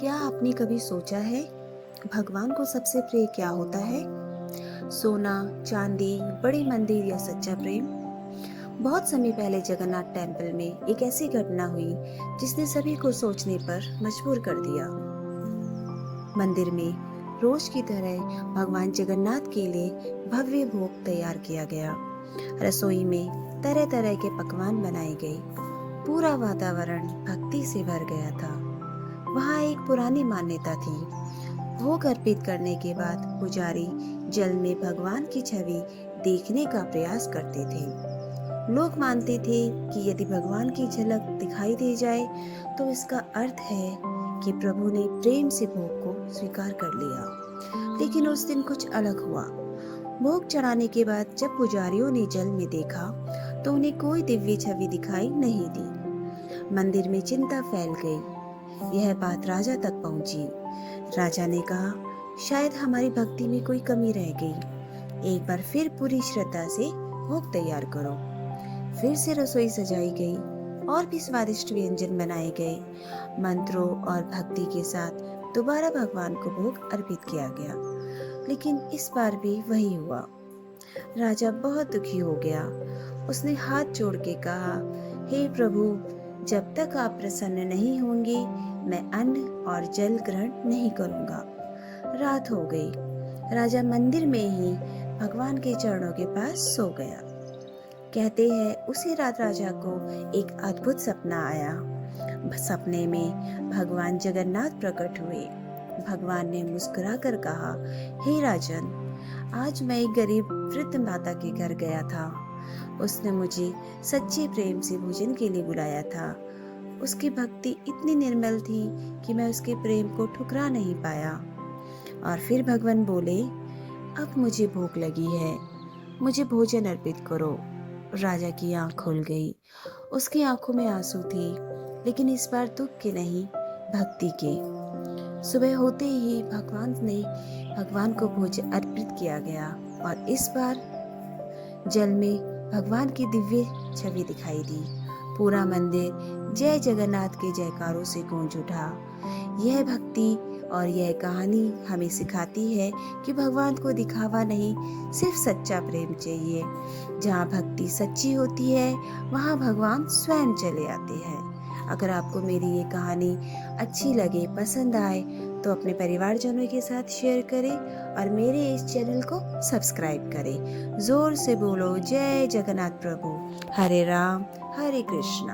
क्या आपने कभी सोचा है भगवान को सबसे प्रिय क्या होता है? सोना, चांदी, बड़े मंदिर या सच्चा प्रेम? बहुत समय पहले जगन्नाथ टेम्पल में एक ऐसी घटना हुई जिसने सभी को सोचने पर मजबूर कर दिया। मंदिर में रोज की तरह भगवान जगन्नाथ के लिए भव्य भोग तैयार किया गया। रसोई में तरह तरह के पकवान बनाए गए। पूरा वातावरण भक्ति से भर गया था। वहाँ एक पुरानी मान्यता थी। भोग अर्पित करने के बाद पुजारी जल में भगवान की छवि देखने का प्रयास करते थे। लोग मानते थे कि यदि भगवान की झलक दिखाई दे जाए तो इसका अर्थ है कि प्रभु ने प्रेम से भोग को स्वीकार कर लिया। लेकिन उस दिन कुछ अलग हुआ। भोग चढ़ाने के बाद जब पुजारियों ने जल में देखा तो उन्हें कोई दिव्य छवि दिखाई नहीं दी। मंदिर में चिंता फैल गई। यह बात राजा तक पहुंची। राजा ने कहा, शायद हमारी भक्ति में कोई कमी रह गई। एक बार फिर पूरी श्रद्धा से भोग तैयार करो। फिर से रसोई सजाई गई और भी स्वादिष्ट व्यंजन बनाए गए। मंत्रों और भक्ति के साथ दोबारा भगवान को भोग अर्पित किया गया। लेकिन इस बार भी वही हुआ। राजा बहुत दुखी हो गया। उसने हाथ जोड़ के कहा, हे प्रभु, जब तक आप प्रसन्न नहीं होंगे मैं अन्न और जल ग्रहण नहीं करूंगा। रात हो गई। राजा मंदिर में ही भगवान के चरणों के पास सो गया। कहते हैं उसी रात राजा को एक अद्भुत सपना आया। सपने में भगवान जगन्नाथ प्रकट हुए। भगवान ने मुस्कुराकर कहा, हे राजन, आज मैं एक गरीब वृद्ध माता के घर गया था। उसने मुझे सच्चे प्रेम से भोजन के लिए बुलाया था। उसकी भक्ति इतनी निर्मल थी कि मैं उसके प्रेम को ठुकरा नहीं पाया। और फिर भगवान बोले, अब मुझे भूख लगी है, मुझे भोजन अर्पित करो। राजा की आंख खुल गई। उसकी आंखों में आंसू थे, लेकिन इस बार दुख के नहीं, भक्ति के। सुबह होते ही भगवान को भोजन अर्पित किया गया और इस बार जल में भगवान की दिव्य छवि दिखाई दी। पूरा मंदिर जय जगन्नाथ के जयकारों से गूंज उठा। यह भक्ति और यह कहानी हमें सिखाती है कि भगवान को दिखावा नहीं, सिर्फ सच्चा प्रेम चाहिए। जहाँ भक्ति सच्ची होती है वहाँ भगवान स्वयं चले आते हैं। अगर आपको मेरी ये कहानी अच्छी लगे, पसंद आए तो अपने परिवारजनों के साथ शेयर करें और मेरे इस चैनल को सब्सक्राइब करें। जोर से बोलो, जय जगन्नाथ प्रभु। हरे राम हरे कृष्णा।